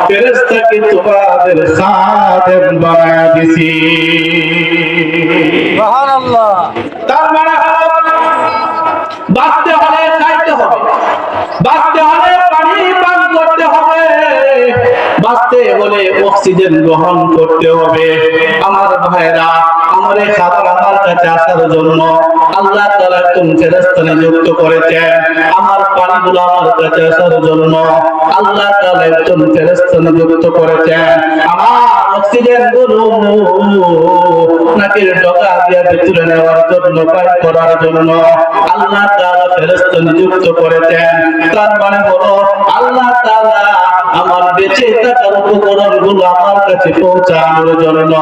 ফেরেশতাকে তোমাদের খাদেম বানায় দিছি। সুবহানাল্লাহ। তার মানে বাঁচতে হলে খাইতে হবে, বাঁচতে হলে পানি পান করতে হবে, বাঁচতে হলে অক্সিজেন গ্রহণ করতে হবে। আমার ভাইরা আমার এই খাবার আমার কাছে আসার জন্য আল্লাহ তাআলা একজন ফেরেশতা নিযুক্ত করেছেন। আমার পানিগুলো আমার কাছে আসার জন্য আল্লাহ তাআলা একজন ফেরেশতা নিযুক্ত করেছেন। আমার অক্সিজেন গুলো নাকের ডগা দিয়ে তুলে নেওয়ার জন্য, পাইপ করার জন্য আল্লাহ তাআলা ফেরেশতা নিযুক্ত করেছেন। তার মানে হলো আল্লাহ তাআলা আমার বেঁচে থাকার উপকরণগুলো আমার কাছে পৌঁছানোর জন্য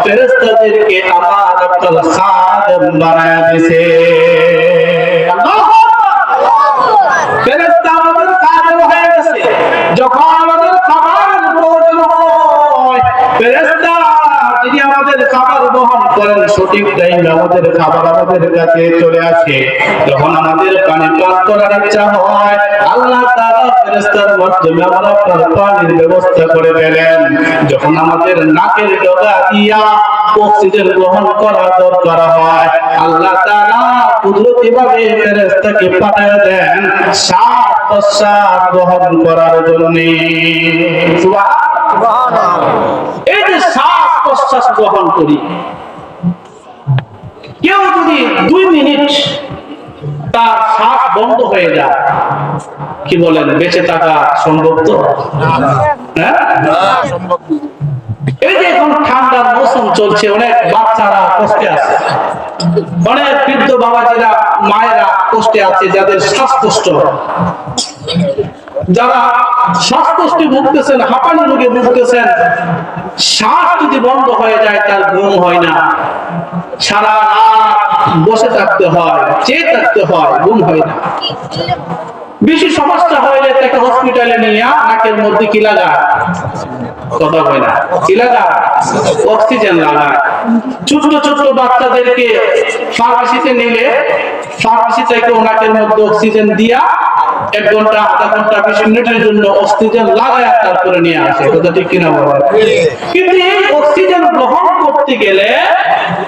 ফেরেশতাদেরকে আমার একটা খাদেম বানায় দিয়েছে। আল্লাহু আকবার। ফেরেশতা আমাদের খাদেম হয়ে গেছে। যখন আমাদের খাবার সঠিক টাইমে আমাদের খাবার আমাদের কাছে চলে আসে, যখন আমাদের পানি পান করার ইচ্ছা হয়, আল্লাহ তাআলা ফেরেশতার মাধ্যমে আমরা পানির ব্যবস্থা করে দেন। যখন আমাদের নাকের ডগা দিয়া অক্সিজেন গ্রহণ করার দরকার হয়, আল্লাহ তাআলা কুদরতিভাবে ফেরেশতাকে পাঠিয়ে দেন শ্বাস প্রশ্বাস গ্রহণ করার জন্য। সুবহানাল্লাহ। এই যে শ্বাস প্রশ্বাস গ্রহণ করি, কেউ যদি 2 মিনিট তার শ্বাস বন্ধ হয়ে যায়, কি বলেন বেঁচে থাকা সম্ভব? তো হ্যাঁ, সম্ভব। এই যে এখন ঠান্ডার মৌসুম চলছে, অনেক বাচ্চারা কষ্টে আছে, অনেক বৃদ্ধ বাবাজিরা মায়েরা কষ্টে আছে, যাদের শ্বাসকষ্ট, যারা শ্বাসকষ্টে ভুগতেছেন, হাঁপানি রোগে ভুগতেছেন, শ্বাস যদি বন্ধ হয়ে যায় তার ঘুম হয় না, সারা রাত বসে থাকতে হয়, চেয়ে থাকতে হয়, ঘুম হয় না। বেশি সমস্যা হয়ে যায় তাকে হসপিটালে নিয়ে নাকের মধ্যে কি লাগায়? কথা হয় না, কি লাগায়? অক্সিজেন লাগায়। ছোট ছোট বাচ্চাদেরকে ফার্মেসিতে নিলে ফার্মেসি থেকে নাকের মধ্যে অক্সিজেন দিয়া 1 ঘন্টা আধা ঘন্টা 20 মিনিটের জন্য অক্সিজেন লাগায় তারপরে নিয়ে আসে। কথা ঠিক কিনা বলেন? কিন্তু এই অক্সিজেন গ্রহণ করতে গেলে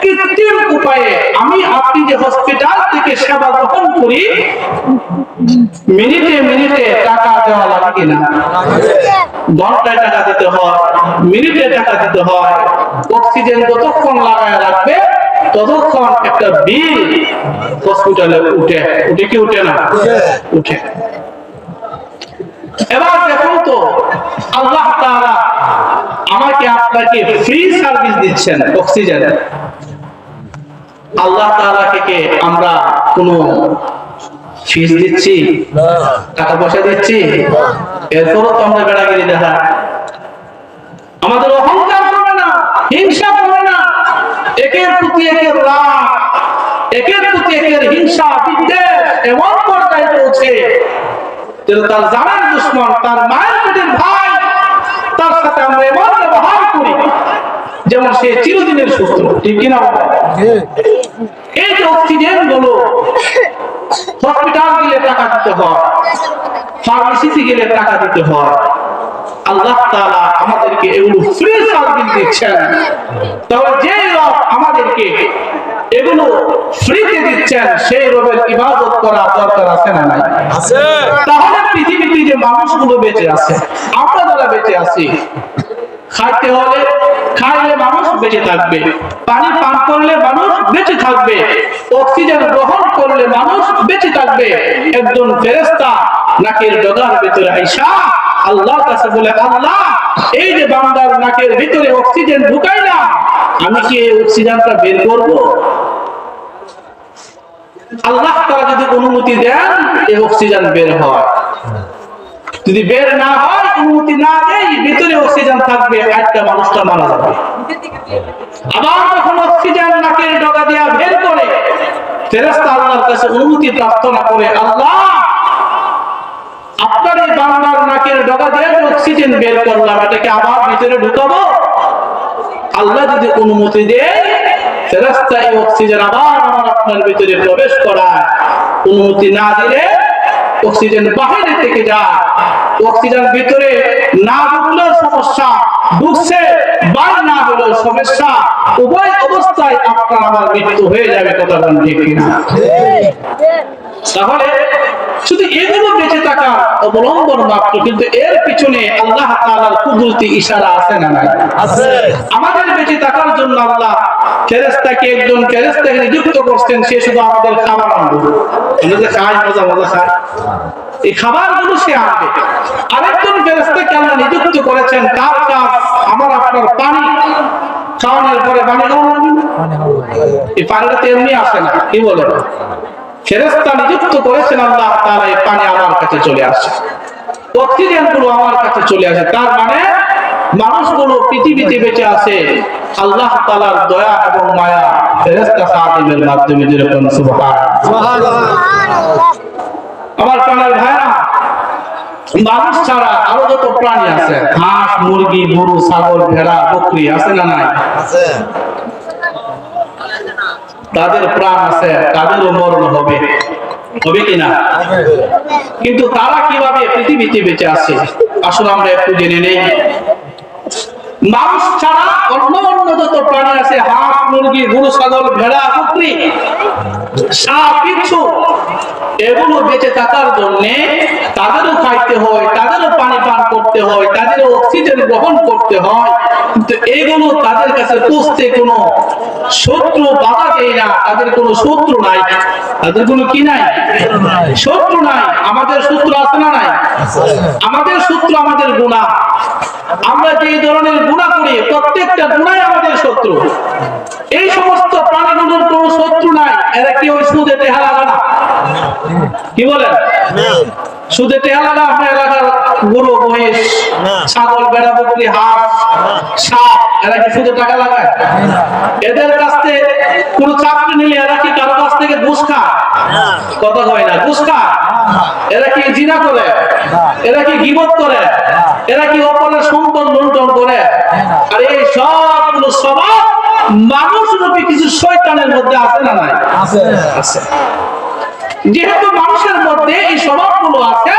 কৃত্রিম উপায়ে আমি আপনি যে হসপিটাল থেকে সেবা গ্রহণ করি, মিনিটে মিনিটে টাকা দেওয়া লাগে কিনা? ঘন্টায় টাকা দিতে হয়, মিনিটে টাকা দিতে হয়। অক্সিজেন যতক্ষণ লাগায় রাখবে ততক্ষণ একটা বিল হসপিটালে উঠে কি উঠে না? উঠে। এবার দেখুন তো, আল্লাহ তাআলা আমাকে আপনাকে ফ্রি সার্ভিস দিচ্ছেন অক্সিজেন। আল্লাহ তাআলা থেকে আমরা কোনো ফিস দিচ্ছি? টাকা পয়সা দিচ্ছি? এরপরও তো আমরা বেড়াগিরি দেখা, আমাদের অহংকার করে না, হিংসা করে না, একের প্রতি একের রাগ, একের প্রতি একের হিংসা বিদ্বেষ এমন পর্যায়ে পৌঁছে যে তার জানের দুশমন, তার মায়ের পেটের ভাই, তার সাথে আমরা এমন ব্যবহার করি যেমন সে চিরদিনের শত্রু। ঠিক কিনা? এই যে অক্সিজেন গুলো হসপিটাল গেলে টাকা দিতে হয়, ফার্মেসিতে গেলে টাকা দিতে হয়, আল্লাহ তাআলা আমাদেরকে এগুলো ফ্রি সার্ভিস দিচ্ছেন। তবে যে রব আমাদেরকে এগুলো ফ্রিতে দিচ্ছেন, সেই রবের ইবাদত করা দরকার আছে না নাই? আছে। তাহলে পৃথিবীতে যে মানুষগুলো বেঁচে আছে, আমরা যারা বেঁচে আছি, খাইতে হলে খাইলে মানুষ বেঁচে থাকবে, পানি পান করলে মানুষ বেঁচে থাকবে, অক্সিজেন গ্রহণ করলে মানুষ বেঁচে থাকবে। একজন ফেরেশতা নাকের ডগার ভিতরে আইসা আল্লাহর কাছে বলে, আল্লাহ এই যে বান্দার নাকের ভিতরে অক্সিজেন ঢুকাইলাম, আমি কি এই অক্সিজেনটা বের করব? আল্লাহ তাআলা যদি অনুমতি দেন এই অক্সিজেন বের হয়, যদি বের না হয়, অনুমতি না দেয়, ভিতরে অক্সিজেন থাকবে, একটা মানুষটা মারা যাবে। আবার যখন অক্সিজেন নাকের ডগা দিয়া বের করে, ফেরেশতা আল্লাহর কাছে অনুমতি প্রার্থনা করে, আল্লাহ আপনার এই বান্দার নাকের ডগা দিয়ে অক্সিজেন বের করলাম, এটাকে আবার ভিতরে ঢুকাবো? আল্লাহ যদি অনুমতি দেয়, ফেরেশতা এই অক্সিজেন আবার আমার আপনার ভিতরে প্রবেশ করায়। অনুমতি না দিলে অক্সিজেন বাহিরে থেকে যায়। অক্সিজেন ভিতরে না ঢুকলেও সমস্যা, ঢুকছে বাইরে না হলেও সমস্যা। উভয় অবস্থায় আপনার আমার মৃত্যু হয়ে যাবে। কথা বলেন ঠিক কিনা? তাহলে শুধু এগুলো বেঁচে থাকা অবলম্বন মাত্র, কিন্তু এর পিছনে আল্লাহ তাআলার কুদরতি ইশারা আছে না নাই? আছে। আমাদের বেঁচে থাকার জন্য আল্লাহ ফেরেশতাকে একজন ফেরেশতাকে নিযুক্ত করছেন, সে শুধু আমাদের খাবার আনবে। আমরা যে খাই মজা মজা খাই, এই খাবারগুলো সে আনবে। আরেকজন ফেরেশতাকে আল্লাহ নিযুক্ত করেছেন, তার কাজ আমার আপনার পানি খাওয়ানোর পরে পানি খাওয়ানো। এই পানিটা তো এমনি আসে না, কি বলেন? ফেরেশতা নিযুক্ত করেছেন আল্লাহ তাআলা, এই পানি আমার কাছে চলে আসে, অক্সিজেন গুলো আমার কাছে চলে আসে। তার মানে মানুষগুলো পৃথিবীতে বেঁচে আছে আল্লাহ তাআলার দয়া এবং মায়া, ফেরেশতা খাদিমের মাধ্যমে। যেরকম সুবহানাল্লাহ। আমার প্রাণের ভাইরা, মানুষ ছাড়া আরো যত প্রাণী আছে, হাঁস, মুরগি, গরু, ছাগল, ভেড়া, বকরি, আছে না নাই? আছে। তাদের প্রাণ আছে, তাদেরও মরণ হবে, হবে কিনা? কিন্তু তারা কিভাবে পৃথিবীতে বেঁচে আছে আসলে আমরা একটু জেনে নেই। মানুষ ছাড়া অন্য অন্য যত প্রাণী আছে, হাঁস, মুরগি, গরু, ছাগল, ভেড়া, বকরি, সাপ, বিচ্ছু, এগুলো বেঁচে থাকার জন্য তাদেরও খাইতে হয়, তাদেরও পানি পান করতে হয়, তাদেরও অক্সিজেন গ্রহণ করতে হয়। কিন্তু এগুলো তাদের কাছে পৌঁছতে কোনো শত্রু বাধা দেয় না, তাদের কোনো শত্রু নাই। তাদের কোনো কি নাই? শত্রু নাই। আমাদের শত্রু আছে না নাই? আমাদের শত্রু আমাদের গুনাহ। আমরা যে ধরনের গুনাহ করি প্রত্যেকটা গুনাহ আমাদের শত্রু। এই সমস্ত প্রাণীগুলোর কোনো শত্রু নাই। এরা কি ওই সুদে টেহা লাগা না? কি বলেন? সুদে টেহা লাগা আপনার এলাকার গরু, মহিষ, ছাগল, ভেড়া, বকরি, হাঁস, সাপ, এরা কি সুদে টাকা লাগায়? এদের কাছ থেকে কোন চাকরি নিলে এরা কি কারো কাছ থেকে ঘুষ খায়? কথা হয় না, ঘুষ খায়। এরা কি জিনা করে? এরা কি গীবত করে? এরা কি অপরের সম্পদ লুণ্ঠন করে? আর এই সবগুলো স্বভাব মানুষ রূপী কিছু শয়তানের মধ্যে আছে না নাই? আছে। যেহেতু মানুষের মধ্যে এই স্বভাবগুলো আছে,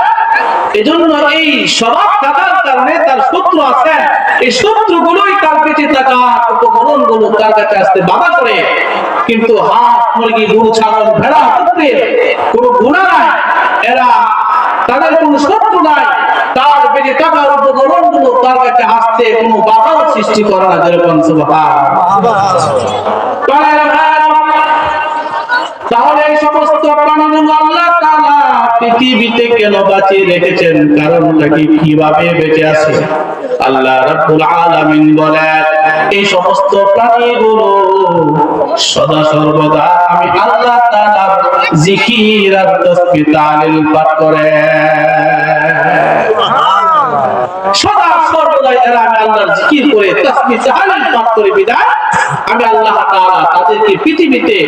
এজন্য এই স্বভাব থাকার কারণে তার শত্রু আছে। এই শত্রুগুলোই তার বেঁচে থাকা উপকরণগুলো তার কাছে আসতে বাধা করে। কিন্তু হাঁস, মুরগি, গরু, ছাগল, ভেড়া, বকরির কোনো গুনাহ নাই, এরা তাদের কোনো শত্রু নাই, তার বেঁচে থাকার উপকরণগুলো তার কাছে আসতে কোনো বাধাও সৃষ্টি করে না। যেরকম তাহলে এই সমস্ত প্রাণীগুলো আল্লাহ তাআলা পৃথিবীতে কেন বাঁচিয়ে রেখেছেন? কারণটা কি, কিভাবে বেঁচে আছে? আল্লাহ রাব্বুল আলামিন বলেন, এই সমস্ত প্রাণীগুলো সদা সর্বদা আমি আল্লাহ তাআলার জিকির আর তাসবিহ তাহলিল পাঠ করে। সদা সর্বদা এরা আমি আল্লাহর জিকির করে, তাসবিহ তাহলিল পাঠ করে বিদায় আমি আল্লাহ তাআলা তাদেরকে পৃথিবীতে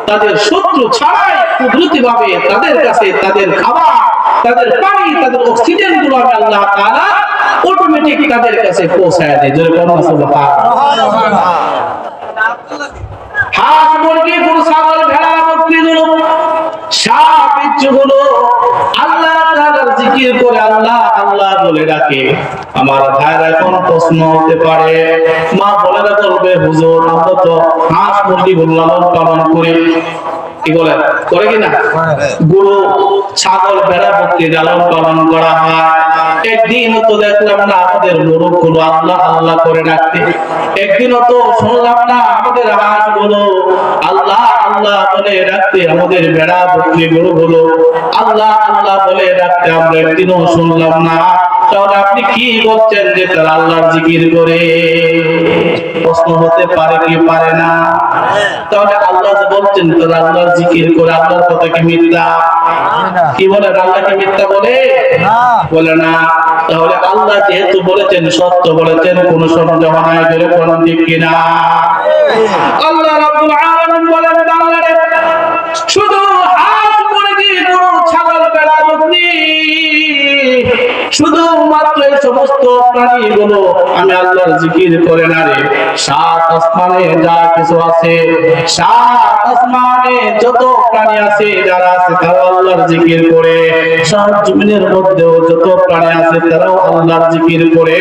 তাদের শত্রু ছাড়াই কুদরতি ভাবে তাদের কাছে তাদের খাবার, তাদের পানি, তাদের অক্সিজেন গুলো আমি আল্লাহ তাআলা অটোমেটিক তাদের কাছে পৌঁছায় দেয়। যেরকম সুবহানাল্লাহ। হাঁস, মুরগি, গরু, ছাগল, ভেড়া, বকরি গুলো, সাপ, বিচ্ছু গুলো আল্লাহ তাআলার জিকির করে আল্লাহ আল্লাহ বলে ডাকে। আমার ভাইরা এখন প্রশ্ন হতে পারে, মা বোনেরা বলবে, হুজুর আমরা তো হাঁস, মুরগি গুলো লালন পালন করি, কি বলে করে কিনা? গরু, ছাগল, ভেড়া, বকরি লালন পালন করা হয়। একদিনও তো দেখলাম না আমাদের গরুগুলো আল্লাহ আল্লাহ করে ডাকতে। একদিনও তো শুনলাম না আমাদের হাঁসগুলো আল্লাহ আল্লাহ বলে ডাকতে। আমাদের ভেড়া, বকরি, গরুগুলো আল্লাহ আল্লাহ বলে ডাকতে আমরা একদিনও শুনলাম না। তাহলে আপনি কি বলছেন যে তারা আল্লাহর জিকির করে? প্রশ্ন হতে পারে কি পারে না? তাহলে আল্লাহ যে বলছেন তারা আল্লাহর জিকির করে, আল্লাহর কথা কি মিথ্যা? কি বলে? আল্লাহ কি মিথ্যা বলে? বলে না। তাহলে আল্লাহ যেহেতু বলেছেন, সত্য বলেছেন, কোন সন্দেহ নাই, বলে কোন ঠিক কিনা? আল্লাহ রাব্বুল আলামিন বলেন, বান্দারে শুধু হাঁস, মুরগি, গরু, ছাগল, ভেড়া, বকরি, শুধুমাত্র এই সমস্ত প্রাণীগুলো আমি আল্লাহর জিকির করে না রে, সাত আসমানে যা কিছু আছে, সাত আসমানে যত প্রাণী আছে, যারা আছে তারা আল্লাহর জিকির করে। সাত জমিনের মধ্যেও যত প্রাণী আছে তারাও আল্লাহর জিকির করে।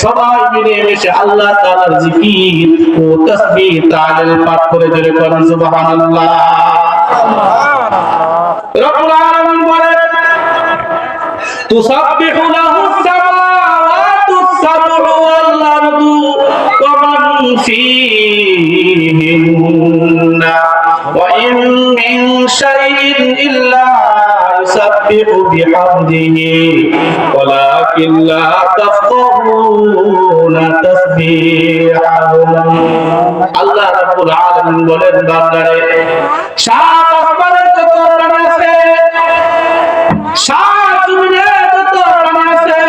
সবাই মিলে মিশে আল্লাহ তাআলার জিকির ও তাসবিহ তাহলিল পাঠ করে। জোরে বলেন সুবহানাল্লাহ। রব্বুল আলামিন বলেন, তুসাব্বিহু লাহুস সামাওয়াতুস সাব'উ ওয়াল আরদু ওয়া মান ফীহিন্না ওয়া ইন মিন শাইইন ইল্লা ইউসাব্বিহু বিহামদিহি ওয়ালাকিন লা তাফকাহুনা তাসবিহাহুম। আল্লাহ রাব্বুল আলামিন বলেন, বান্দারে সাত আসমানের যত প্রাণী আছে, সাত জমিনের যত প্রাণী আছে,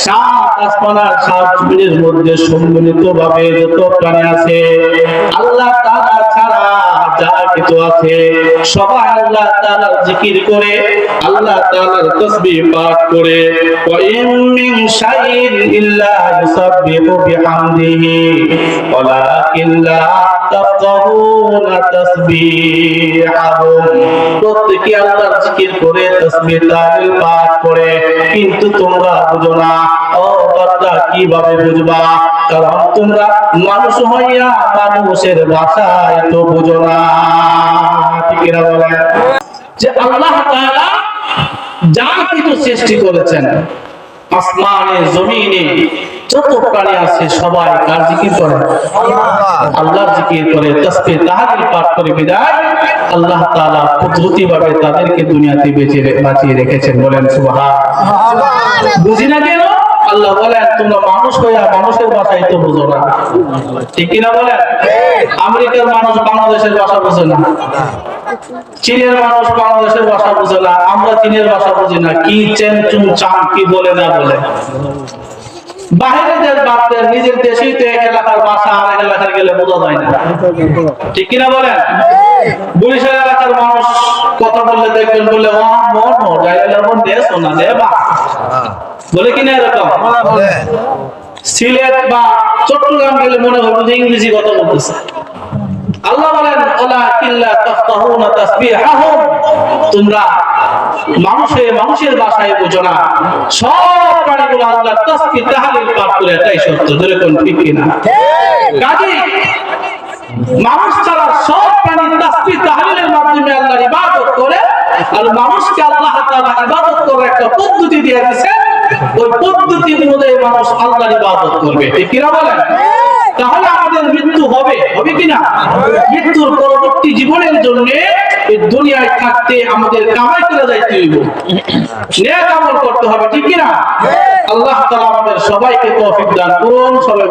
সাত আসমান আর সাত জমিনের মধ্যে সম্মিলিত ভাবে যত প্রাণী আছে, আল্লাহ তাআলা ছাড়া যা কিছু আছে সবাই আল্লাহ তাআলার জিকির করে, আল্লাহ তাআলার তাসবিহ পাঠ করে। ওয়া ইন মিন শাইইন ইল্লা ইউসাব্বিহু বিহামদিহি ওয়ালাকিন লা তাফকাহুনা তাফকাহুনা তাসবিহাহুম, প্রত্যেকে আল্লাহর জিকির করে তাসবিহ তাহলিল পাঠ করে, কিন্তু তোমরা বুঝো না। ও বান্দা, কিভাবে বুঝবা? কারণ তোমরা মানুষ হইয়া মানুষের ভাষায় তো বুঝো না। ঠিক না বলেন? যে আল্লাহ তাআলা যা কিছু সৃষ্টি করেছেন, আসমানে জমিনে যত প্রাণী আছে সবাই কার জিকির করে? আল্লাহর জিকির করে, তাসবিহ তাহলিল পাঠ করে। বিদায় আল্লাহ তাআলা কুদরতি ভাবে তাদেরকে দুনিয়াতে বাঁচিয়ে রেখেছেন। বলেন সুবহানাল্লাহ। বুঝি না কেন? আল্লাহ বলেন তোমরা মানুষ হইয়া মানুষের ভাষাই তো বুঝো না। ঠিক কিনা বলেন? আমেরিকার মানুষ বাংলাদেশের ভাষা বুঝে না, চীনের মানুষ বাংলাদেশের ভাষা বুঝে না, আমরা চীনের ভাষা বুঝি না। কি চেন চুন চান কি বলে না বলে। বাইরের দেশ বাদ দেন, নিজের দেশেই তো এক এলাকার ভাষা আর এক এলাকার গেলে বোঝা যায় না। ঠিক কিনা বলেন? বরিশাল এলাকার মানুষ কথা বললে দেখবেন বলে ও মন ও যাইলে মন দেশ ও না দেবা বলে কিনা এরকম। সিলেট বা চট্টগ্রাম গেলে মনে হবে যে ইংরেজি কথা বলতেছে। আল্লাহ বলেন ওলা কিল্লা তাফকাহুনা তাসবিহাহুম, তোমরা মানুষের ভাষায় বুঝো না। সব প্রাণীগুলো আল্লাহর তাসবিহ তাহলিল পাঠ করে, এটাই সত্য। ধরে কোন ঠিক কিনা? কাজী মানুষ ছাড়া সব প্রাণী তাসবিহ তাহলিলের মাধ্যমে আল্লাহর ইবাদত করে, আর মানুষকে আল্লাহ তাআলা ইবাদত করার একটা পদ্ধতি দিয়ে দিয়েছেন। ওই পদ্ধতি অনুযায়ী মানুষ আল্লাহর ইবাদত করবে। ঠিক কিনা বলেন? তাহলে আমাদের মৃত্যু হবে কিনা? মৃত্যুর পরবর্তী জীবনের জন্য এই দুনিয়ায় থাকতে আমাদের কামাই করে যাইতে হইব, নেক আমল করতে হবে। ঠিক কিনা? আল্লাহ তাআলা আমাদের সবাইকে তৌফিক দান করুন। সবাই